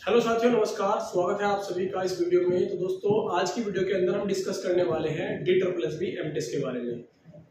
Hello साथियों, नमस्कार। स्वागत है आप सभी का इस वीडियो में। तो दोस्तों, आज की वीडियो के अंदर हम डिस्कस करने वाले हैं DSSB MTest के बारे में।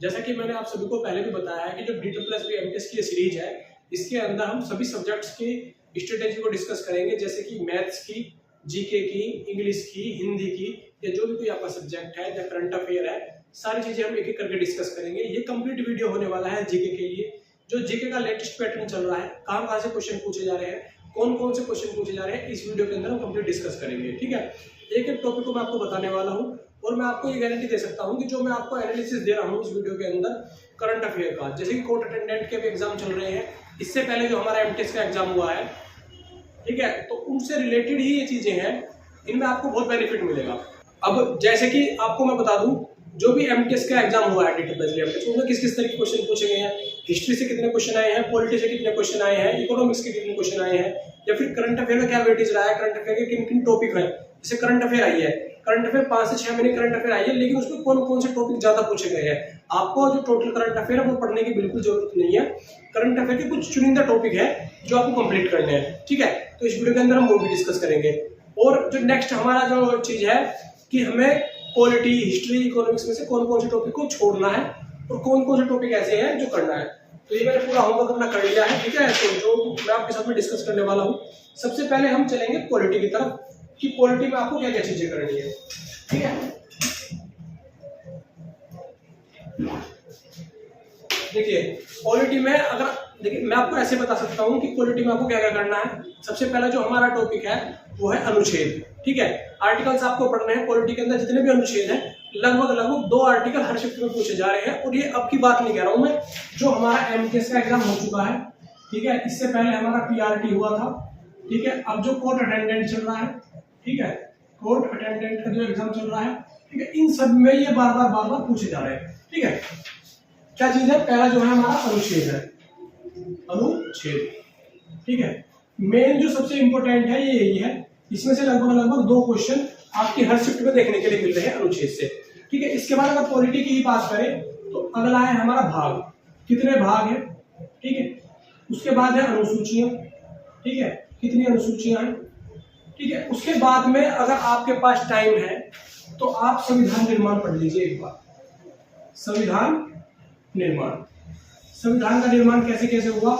जैसा कि मैंने आप सभी को पहले भी बताया है कि जो DSSB MTest की सीरीज है, इसके अंदर हम सभी सब्जेक्ट्स की स्ट्रेटेजी को डिस्कस करेंगे, जैसे कि मैथ्स की, जीके की, इंग्लिश की, हिंदी की, या जो भी कोई आपका सब्जेक्ट है या करंट अफेयर है, सारी चीजें हम एक एक करके डिस्कस करेंगे। ये कंप्लीट वीडियो होने वाला है जीके के लिए। जो जीके का लेटेस्ट पैटर्न चल रहा है, कहाँ से क्वेश्चन पूछे जा रहे हैं, कौन कौन से क्वेश्चन पूछे जा रहे हैं, इस वीडियो के अंदर हम कंप्लीट डिस्कस करेंगे। ठीक है, एक एक टॉपिक को मैं आपको बताने वाला हूं और मैं आपको ये गारंटी दे सकता हूं कि जो मैं आपको एनालिसिस दे रहा हूं इस वीडियो के अंदर करंट अफेयर का, जैसे कि कोर्ट अटेंडेंट के भी एग्जाम चल रहे हैं, इससे पहले जो हमारा MTest का एग्जाम हुआ है, ठीक है, तो उनसे रिलेटेड ही ये चीजें हैं, इनमें आपको बहुत बेनिफिट मिलेगा। अब जैसे कि आपको मैं बता दूं, जो भी MTest का एग्जाम हुआ है DSSB MTest, उसमें किस किस तरह के क्वेश्चन पूछे गए हैं, हिस्ट्री से कितने क्वेश्चन आए हैं, पॉलिटी से कितने क्वेश्चन आए हैं, इकोनॉमिक्स के कितने क्वेश्चन आए हैं, या फिर करंट अफेयर का क्या वेटेज रहा है, करंट अफेयर के किन किन टॉपिक है। जैसे करंट अफेयर आई है, करंट अफेयर 5 से 6 महीने करंट अफेयर आई है, लेकिन उसमें कौन कौन से टॉपिक ज्यादा पूछे गए हैं। आपको जो टोटल करंट अफेयर है वो पढ़ने की बिल्कुल जरूरत नहीं है। करंट अफेयर के कुछ चुनिंदा टॉपिक है जो आपको कंप्लीट करने हैं। ठीक है, तो इस वीडियो के अंदर हम वो भी डिस्कस करेंगे। और जो नेक्स्ट हमारा जो चीज है कि हमें पॉलिटी, हिस्ट्री, इकोनॉमिक्स में से कौन कौन से टॉपिक को छोड़ना है और कौन कौन से टॉपिक ऐसे हैं जो करना है। तो ये मैंने पूरा होमवर्क अपना कर लिया है। ठीक है, तो जो मैं आपके साथ में डिस्कस करने वाला हूँ, सबसे पहले हम चलेंगे पॉलिटी की तरफ कि पॉलिटी में आपको क्या क्या चीजें करनी है। ठीक है, देखिए पॉलिटी में देखिए मैं आपको ऐसे बता सकता हूँ कि पॉलिटी में आपको क्या क्या करना है। सबसे पहला जो हमारा टॉपिक है वो है अनुच्छेद। ठीक है, आर्टिकल्स आपको पढ़ने हैं। पॉलिटी के अंदर जितने भी अनुच्छेद हैं, लगभग 2 आर्टिकल हर शिफ्ट में पूछे जा रहे हैं। और ये अब की बात नहीं कह रहा हूं मैं, जो हमारा MTest का एग्जाम हो चुका है, ठीक है, इससे पहले हमारा PRT हुआ था। ठीक है, अब जो कोर्ट अटेंडेंट चल रहा है, ठीक है, कोर्ट अटेंडेंट का जो एग्जाम चल रहा है, ठीक है, इन सब में ये बार बार पूछे जा रहे हैं। ठीक है, क्या चीज है, पहला जो है हमारा अनुच्छेद है, अनुच्छेद। ठीक है, मेन जो सबसे इंपॉर्टेंट है ये यही है। इसमें से लगभग 2 क्वेश्चन आपकी हर शिफ्ट में देखने के लिए मिल रहे हैं अनुच्छेद से। ठीक है, इसके बाद अगर पॉलिटी की ही बात करें तो अगला है हमारा भाग, कितने भाग हैं। ठीक है, उसके बाद है अनुसूचियां। ठीक है, कितनी अनुसूचियां हैं। ठीक है, उसके बाद में अगर आपके पास टाइम है तो आप संविधान निर्माण पढ़ लीजिए एक बार। संविधान निर्माण, संविधान का निर्माण कैसे कैसे हुआ,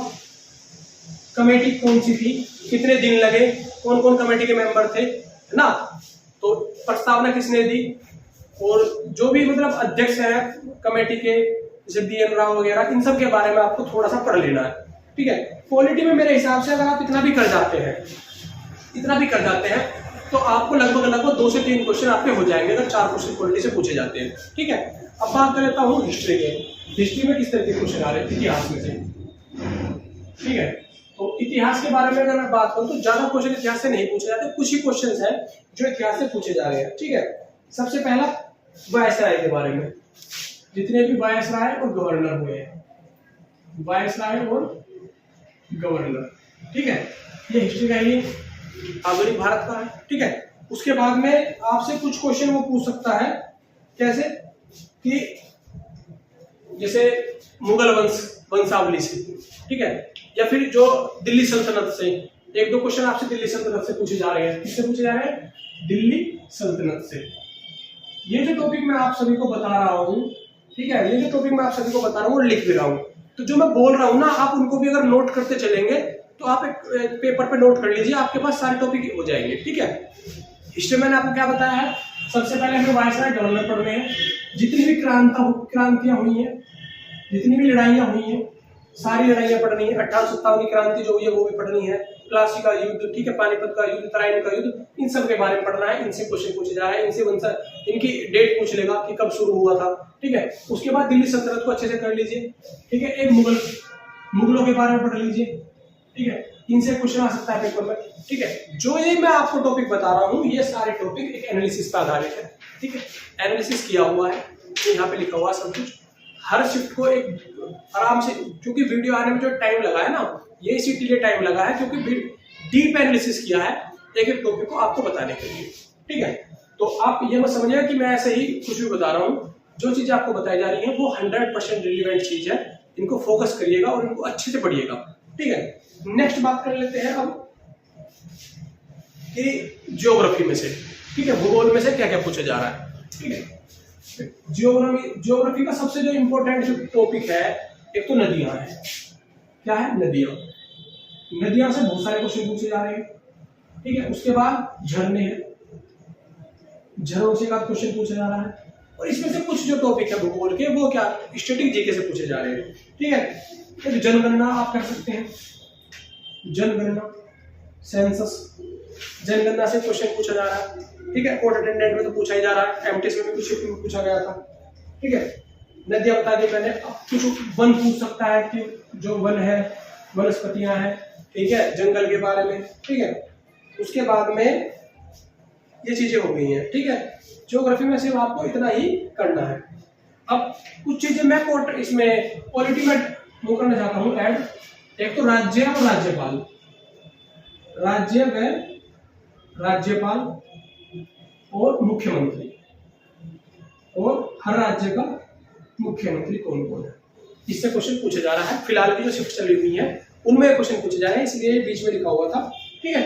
कमेटी कौन सी थी, कितने दिन लगे, कौन कौन कमेटी के मेंबर थे, है ना, तो प्रस्तावना किसने दी, और जो भी मतलब अध्यक्ष है कमेटी के, जैसे BN राव वगैरह, इन सब के बारे में आपको थोड़ा सा पढ़ लेना है। ठीक है, पॉलिटी में मेरे हिसाब से अगर आप इतना भी कर जाते हैं तो आपको लगभग 2 से 3 क्वेश्चन आपके हो जाएंगे, अगर 4 क्वेश्चन पॉलिटी से पूछे जाते हैं। ठीक है, अब बात कर लेता हूँ हिस्ट्री के। हिस्ट्री में किस तरह के क्वेश्चन आ रहे हैं इतिहास में से। ठीक है, तो इतिहास के बारे में अगर मैं बात करूं तो ज्यादा क्वेश्चन इतिहास से नहीं पूछे जाते, कुछ ही क्वेश्चन हैं जो इतिहास से पूछे जा रहे हैं। ठीक है, सबसे पहला वायसराय के बारे में, जितने भी वायसराय और गवर्नर हुए हैं, वायसराय और गवर्नर। ठीक है, ये हिस्ट्री का ही आधुनिक भारत का है। ठीक है, उसके बाद में आपसे कुछ क्वेश्चन वो पूछ सकता है, कैसे कि जैसे मुगल वंशावली से, ठीक है, या फिर जो दिल्ली सल्तनत से, 1-2 क्वेश्चन आपसे दिल्ली सल्तनत से पूछे जा रहे हैं। किससे पूछे जा रहे हैं, दिल्ली सल्तनत से। ये जो टॉपिक मैं आप सभी को बता रहा हूँ, ठीक है, ये जो टॉपिक मैं आप सभी को बता रहा हूँ और लिख भी रहा हूँ, तो जो मैं बोल रहा हूँ ना, आप उनको भी अगर नोट करते चलेंगे तो आप एक पेपर पे नोट कर लीजिए, आपके पास सारे टॉपिक हो जाएंगे। ठीक है, हिस्ट्री मैंने आपको क्या बताया है, सबसे पहले हमें वायसराय गवर्नर पढ़ने हैं। जितनी भी क्रांतियां हुई हैं, जितनी भी लड़ाइयां हुई हैं, सारी लड़ाइयां पढ़नी है। 1857 की क्रांति जो हुई है वो भी पढ़नी है, प्लासी का युद्ध, ठीक है, पानीपत का युद्ध, तराइन का युद्ध, इन सब के बारे में पढ़ना है। इनसे क्वेश्चन पूछे जा रहे हैं, इनकी डेट पूछ लेगा कि कब शुरू हुआ था। ठीक है, उसके बाद दिल्ली सल्तनत को अच्छे से कर लीजिए। ठीक है, एक मुगलों के बारे में पढ़ लीजिए। ठीक है, इनसे क्वेश्चन आ सकता है पेपर में। ठीक है, जो ये मैं आपको टॉपिक बता रहा हूँ, ये सारे टॉपिक एक एनालिसिस पर आधारित है। ठीक है, एनालिसिस किया हुआ है, यहाँ पे लिखा हुआ सब कुछ। हर शिफ्ट को एक आराम से, क्योंकि वीडियो आने में जो टाइम लगा है ना, ये इसीलिए टाइम लगा है क्योंकि डीप एनालिसिस किया है एक एक टॉपिक को आपको बताने के लिए। ठीक है, तो आप ये मत समझिएगा कि मैं ऐसे ही कुछ भी बता रहा हूँ। जो चीजें आपको बताई जा रही है वो 100% रिलेवेंट चीज है, इनको फोकस करिएगा और इनको अच्छे से पढ़िएगा। ठीक है, नेक्स्ट बात कर लेते हैं अब कि ज्योग्राफी में से, ठीक है, भूगोल में से क्या क्या पूछा जा रहा है, ठीक है। ज्योग्राफी का सबसे जो इम्पोर्टेंट जो टॉपिक है, एक तो नदियां हैं। क्या है? नदियां से बहुत सारे क्वेश्चन पूछे जा रहे हैं, ठीक है। उसके बाद झरने हैं, झरनों से का क्वेश्चन पूछा जा रहा है। और इसमें से कुछ जो टॉपिक है भूगोल के, वो क्या स्टैटिक जीके से पूछे जा रहे हैं, ठीक है। तो जनगणना आप कर सकते हैं, जनगणना, सेंसस, जनगणना से क्वेश्चन पूछा जा रहा है, ठीक है। कोर्ट अटेंडेंट में तो पूछा ही जा रहा है, एमटीएस में भी कुछ पूछा गया था, ठीक है। नदियां बता दी मैंने। अब कुछ वन पूछ सकता है कि जो वन है, वनस्पतियां हैं, ठीक है, जंगल के बारे में, ठीक है। उसके बाद में ये चीजें हो गई हैं, ठीक है। ज्योग्राफी में सिर्फ आपको इतना ही करना है। अब कुछ चीजें मैं कोर्ट इसमें पॉलिटी में वो करना चाहता हूँ ऐड। एक तो राज्य और राज्यपाल, राज्य व राज्यपाल और मुख्यमंत्री, और हर राज्य का मुख्यमंत्री कौन कौन है, इससे क्वेश्चन पूछा जा रहा है। फिलहाल की जो शिफ्ट चली हुई है उनमें क्वेश्चन पूछे जा रहे हैं, इसलिए ये बीच में लिखा हुआ था, ठीक है।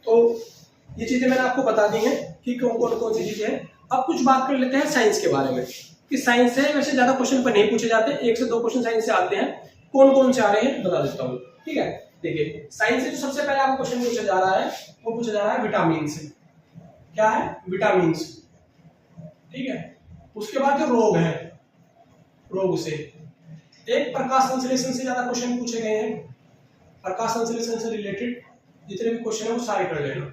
तो ये चीजें मैंने आपको बता दी हैं कि कौन सी चीजें हैं। अब कुछ बात कर लेते हैं साइंस के बारे में, कि साइंस से वैसे ज्यादा क्वेश्चन पर नहीं पूछे जाते, 1 से 2 क्वेश्चन साइंस से आते हैं। कौन से आ रहे हैं बता देता हूँ, ठीक है। देखिए, साइंस से जो सबसे पहले आपको क्वेश्चन पूछा जा रहा है, वो पूछा जा रहा है विटामिन से। क्या है? विटामिन, ठीक है। उसके बाद जो रोग है, रोग से एक प्रकाश संश्लेषण से ज्यादा क्वेश्चन पूछे गए हैं। प्रकाश संश्लेषण से रिलेटेड जितने भी क्वेश्चन है वो सारे कर लेना,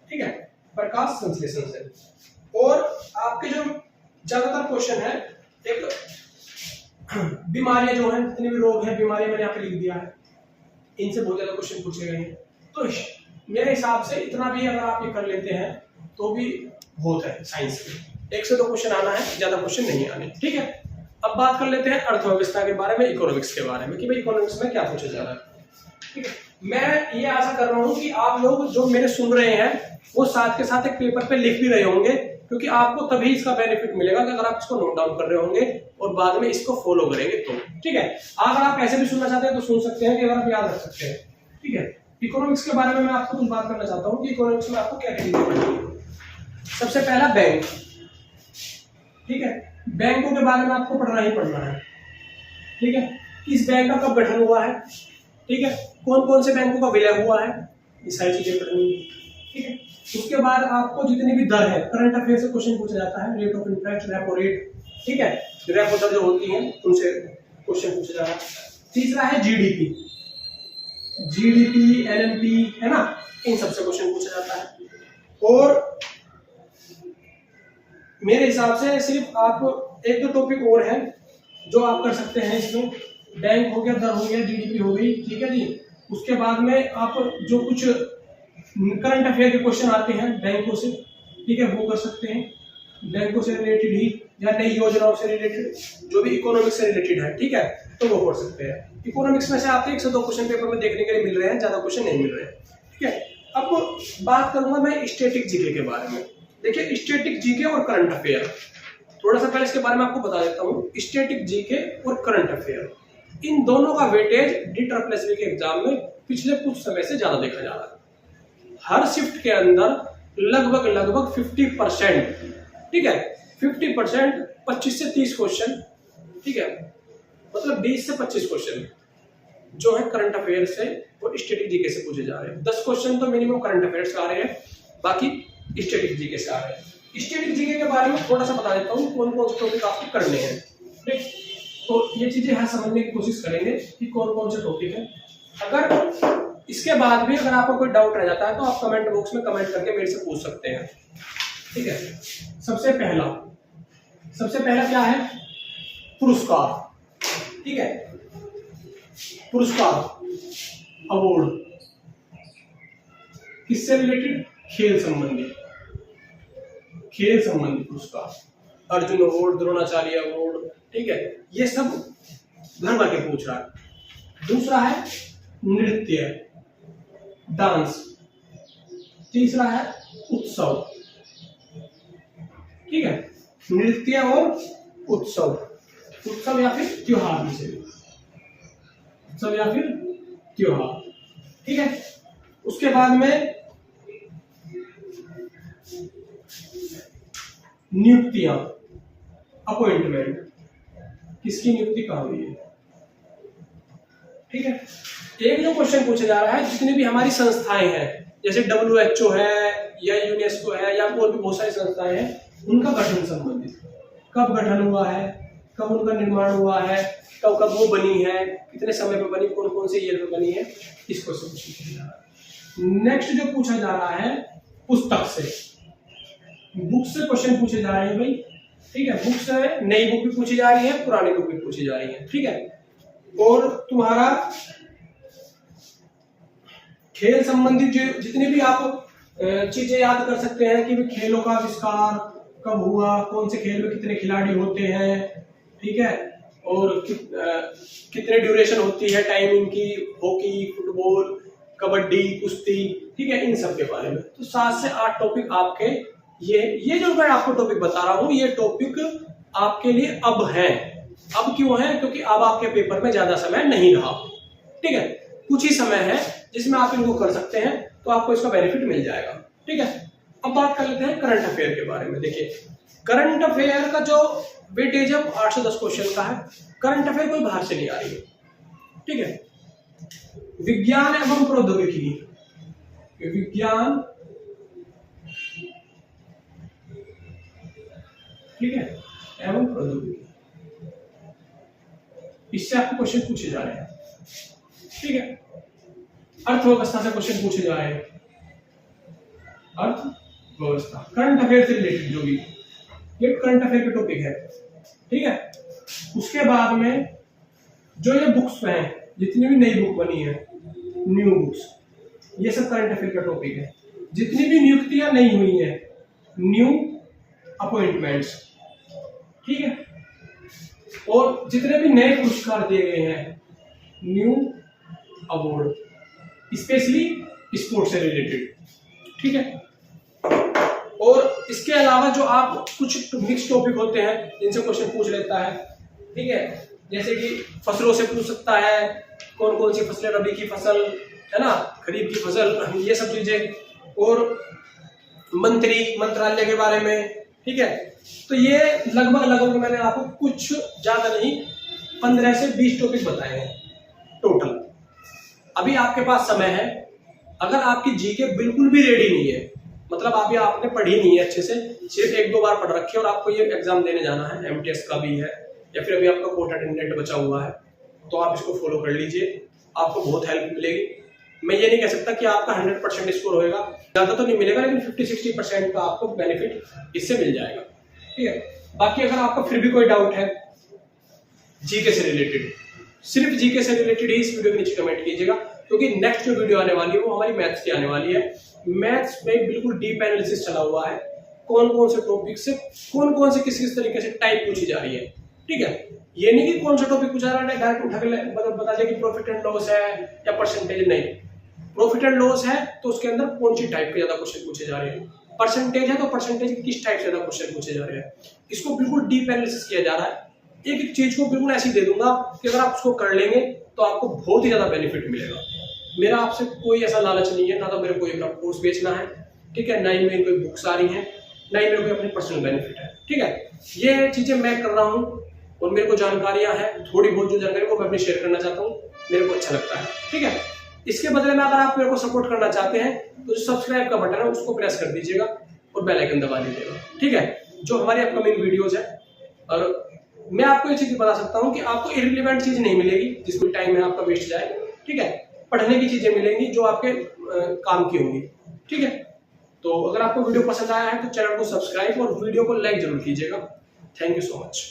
ठीक है, प्रकाश संश्लेषण से। और आपके जो ज्यादातर क्वेश्चन है, एक बीमारियां जो हैं, जितने भी रोग हैं, बीमारियां मैंने यहाँ पे लिख दिया है, इनसे बहुत ज्यादा क्वेश्चन पूछे गए हैं। तो मेरे हिसाब से इतना भी अगर आप ये कर लेते हैं तो भी बहुत है साइंस में। 1 से 2 क्वेश्चन आना है, ज्यादा क्वेश्चन नहीं आने, ठीक है। अब बात कर लेते हैं अर्थव्यवस्था के बारे में, इकोनॉमिक्स के बारे में, कि भाई इकोनॉमिक्स में क्या पूछा जा रहा है, ठीक है। मैं ये आशा कर रहा हूँ कि आप लोग जो मेरे सुन रहे हैं वो साथ के साथ एक पेपर पे लिख भी रहे होंगे, क्योंकि आपको तभी इसका बेनिफिट मिलेगा कि अगर आप इसको नोट डाउन कर रहे होंगे और बाद में इसको फॉलो करेंगे तो, ठीक है। अगर आप ऐसे भी सुनना चाहते हैं तो सुन सकते हैं, कि अगर आप याद रख सकते हैं, ठीक है। इकोनॉमिक्स के बारे में मैं आपको कुछ बात करना चाहता हूँ कि इकोनॉमिक्स में आपको क्या क्या चीजें पढ़नी है। सबसे पहला बैंक, ठीक है। बैंकों के बारे में आपको पढ़ना ही पढ़ना है, ठीक है। किस बैंक का कब गठन हुआ है, ठीक है, कौन से बैंकों का विलय हुआ है, ये सारी चीजें पढ़नी है, ठीक है। उसके बाद आपको जितनी भी दर है, करंट अफेयर से क्वेश्चन पूछा जाता है, rate of interest, repo rate, ठीक है, रेपो दर जो होती है उनसे क्वेश्चन पूछा जा रहा है। तीसरा है जीडीपी, एनएमपी, है ना, इन सबसे क्वेश्चन पूछा जाता है। और मेरे हिसाब से सिर्फ आप 1-2 टॉपिक और हैं जो आप कर सकते हैं इसमें। बैंक हो गया, दर हो गया, जीडीपी हो गई, ठीक है जी। उसके बाद में आप जो कुछ करंट अफेयर के क्वेश्चन आते हैं बैंकों से, ठीक है, वो कर सकते हैं, बैंकों से रिलेटेड ही, या नई योजनाओं से रिलेटेड, जो भी इकोनॉमिक्स से रिलेटेड है, ठीक है, तो वो पढ़ सकते हैं। इकोनॉमिक्स में से आपको 1 से 2 क्वेश्चन पेपर में देखने के लिए मिल रहे हैं, ज्यादा क्वेश्चन नहीं मिल रहे हैं, ठीक है। अब बात करूंगा मैं स्टैटिक जीके के बारे में। देखिए, स्टैटिक जीके और करंट अफेयर, थोड़ा सा पहले इसके बारे में आपको बता देता हूँ। स्टैटिक जीके और करंट अफेयर, इन दोनों का वेटेज DSSB के एग्जाम में पिछले कुछ समय से ज्यादा देखा जा रहा है। हर शिफ्ट के अंदर लगभग 50%, ठीक है, 50%, 25 से 30 क्वेश्चन, ठीक है, मतलब 20 से 25 क्वेश्चन जो है करंट अफेयर से और स्टैटिक जीके से पूछे जा रहे हैं। 10 क्वेश्चन तो मिनिमम करंट अफेयर से आ रहे हैं, बाकी स्टैटिक जीके से आ रहे हैं। स्टैटिक जीके के बारे में थोड़ा सा बता देता हूँ, कौन से टॉपिक आपको करने हैं, ठीक। तो ये चीजें हर समझने की कोशिश करेंगे कि कौन से टॉपिक है। अगर इसके बाद भी अगर आपको कोई डाउट रह जाता है तो आप कमेंट बॉक्स में कमेंट करके मेरे से पूछ सकते हैं, ठीक है। सबसे पहला क्या है? पुरस्कार, ठीक है, पुरस्कार, अवार्ड, किससे रिलेटेड? खेल संबंधी पुरस्कार, अर्जुन अवार्ड, द्रोणाचार्य अवार्ड, ठीक है, ये सब घर भर के पूछ रहा है। दूसरा है नृत्य, डांस। तीसरा है उत्सव, ठीक है, नृत्य और उत्सव या फिर त्योहार में से, उत्सव या फिर त्योहार, ठीक है। उसके बाद में नियुक्तियां, अपॉइंटमेंट, किसकी नियुक्ति कहाँ हुई है। ठीक है, एक जो क्वेश्चन पूछा जा रहा है, जितनी भी हमारी संस्थाएं हैं, जैसे WHO है या यूनेस्को है या और भी बहुत सारी संस्थाएं हैं, उनका गठन संबंधित, कब गठन हुआ है, कब उनका निर्माण हुआ है, कब कब वो बनी है, कितने समय पे बनी, कौन कौन से ईयर में बनी है, इस क्वेश्चन को पूछा जा रहा है। नेक्स्ट जो पूछा जा रहा है पुस्तक से, बुक से क्वेश्चन पूछे जा रहे हैं भाई। ठीक है, बुक से नई बुक भी पूछी जा रही है, पुरानी बुक भी पूछी जा रही है। ठीक है, और तुम्हारा खेल संबंधित जो जितने भी आप चीजें याद कर सकते हैं कि खेलों का आविष्कार कब हुआ, कौन से खेल में कितने खिलाड़ी होते हैं, ठीक है, और कितने ड्यूरेशन होती है टाइमिंग की, हॉकी, फुटबॉल, कबड्डी, कुश्ती, ठीक है, इन सब के बारे में। तो 7 से 8 टॉपिक आपके ये जो मैं आपको टॉपिक बता रहा हूँ, ये टॉपिक आपके लिए अब है। अब क्यों है? क्योंकि अब आपके पेपर में ज्यादा समय नहीं रहा। ठीक है, कुछ ही समय है जिसमें आप इनको कर सकते हैं, तो आपको इसका बेनिफिट मिल जाएगा। ठीक है, अब बात कर लेते हैं करंट अफेयर के बारे में। देखिए, करंट अफेयर का जो वेटेज है 8 से 10 क्वेश्चन का है। करंट अफेयर कोई बाहर से नहीं आ रही है। ठीक है, विज्ञान एवं प्रौद्योगिकी, विज्ञान, ठीक है, एवं प्रौद्योगिकी, इससे आपको क्वेश्चन पूछे जा रहे हैं। ठीक है, अर्थव्यवस्था से क्वेश्चन पूछे जा रहे हैं, अर्थव्यवस्था, करंट अफेयर से रिलेटेड जो भी ये करंट अफेयर के टॉपिक है। ठीक है, उसके बाद में जो ये बुक्स हैं, जितनी भी नई बुक बनी है, न्यू बुक्स, ये सब करंट अफेयर का टॉपिक है। जितनी भी नियुक्तियां नहीं हुई है, न्यू अपॉइंटमेंट्स, ठीक है, और जितने भी नए पुरस्कार दिए गए हैं, न्यू अवार्ड, स्पेशली स्पोर्ट्स से रिलेटेड। ठीक है, और इसके अलावा जो आप कुछ मिक्स टॉपिक होते हैं जिनसे क्वेश्चन पूछ लेता है। ठीक है, जैसे कि फसलों से पूछ सकता है, कौन कौन सी फसलें, रबी की फसल है ना, खरीफ की फसल, ये सब चीजें, और मंत्रालय के बारे में। ठीक है, तो ये लगभग मैंने आपको कुछ ज्यादा नहीं 15 से 20 टॉपिक बताए हैं टोटल। अभी आपके पास समय है। अगर आपकी जीके बिल्कुल भी रेडी नहीं है, मतलब अभी आपने पढ़ी नहीं है अच्छे से, सिर्फ 1-2 बार पढ़ रखी है और आपको ये एग्जाम देने जाना है, MTS का भी है या फिर अभी आपका कोर्ट अटेंडेंट बचा हुआ है, तो आप इसको फॉलो कर लीजिए, आपको बहुत हेल्प मिलेगी। मैं ये नहीं कह सकता कि आपका 100% स्कोर होएगा, ज्यादा तो नहीं मिलेगा, लेकिन 50-60% का आपको बेनिफिट इससे मिल जाएगा। ठीक है, बाकी अगर आपको फिर भी कोई डाउट है जीके से रिलेटेड, सिर्फ जीके से रिलेटेड ही इस वीडियो के नीचे कमेंट कीजिएगा, क्योंकि नेक्स्ट जो वीडियो आने वाली है वो हमारी मैथ्स की आने वाली है। मैथ्स में बिल्कुल डीप एनालिसिस चला हुआ है, कौन कौन से टॉपिक से कौन कौन से किस तरीके से टाइप पूछी जा रही है। ठीक है, ये नहीं कि कौन सा टॉपिक पूछा जा रहा है डायरेक्ट उठा के बता दे कि प्रॉफिट एंड लॉस है या परसेंटेज। नहीं, प्रॉफिट एंड लॉस है तो उसके अंदर कौन सी टाइप के ज्यादा क्वेश्चन पूछे जा रहे हैं, परसेंटेज है तो परसेंटेज की किस टाइप से ज्यादा क्वेश्चन पूछे जा रहे हैं, इसको बिल्कुल डीप एनालिसिस किया जा रहा है। एक एक चीज को बिल्कुल ऐसी दे दूंगा कि अगर आप उसको कर लेंगे तो आपको बहुत ही ज्यादा बेनिफिट मिलेगा। मेरा आपसे कोई ऐसा लालच नहीं है, ना तो मेरे को अपना कोर्स बेचना है, ठीक है, ना ही मेरी कोई बुक्स आ रही हैं, ना ही मेरे को अपनी पर्सनल बेनिफिट है। ठीक है, ये चीजें मैं कर रहा हूँ और मेरे को जानकारियां हैं, थोड़ी बहुत जो जानकारी को मैं अपनी शेयर करना चाहता हूँ, मेरे को अच्छा लगता है। ठीक है, इसके बदले में अगर आप मेरे को सपोर्ट करना चाहते हैं तो जो सब्सक्राइब का बटन है उसको प्रेस कर दीजिएगा और बेल आइकन दबा दीजिएगा। ठीक है, जो हमारी अपकमिंग वीडियोज है, और मैं आपको ये चीज बता सकता हूँ कि आपको इररिलेवेंट चीज नहीं मिलेगी जिसको टाइम है आपका वेस्ट जाए। ठीक है, पढ़ने की चीजें मिलेंगी जो आपके काम की होंगी। ठीक है, तो अगर आपको वीडियो पसंद आया है तो चैनल को सब्सक्राइब और वीडियो को लाइक जरूर कीजिएगा। Thank you so much.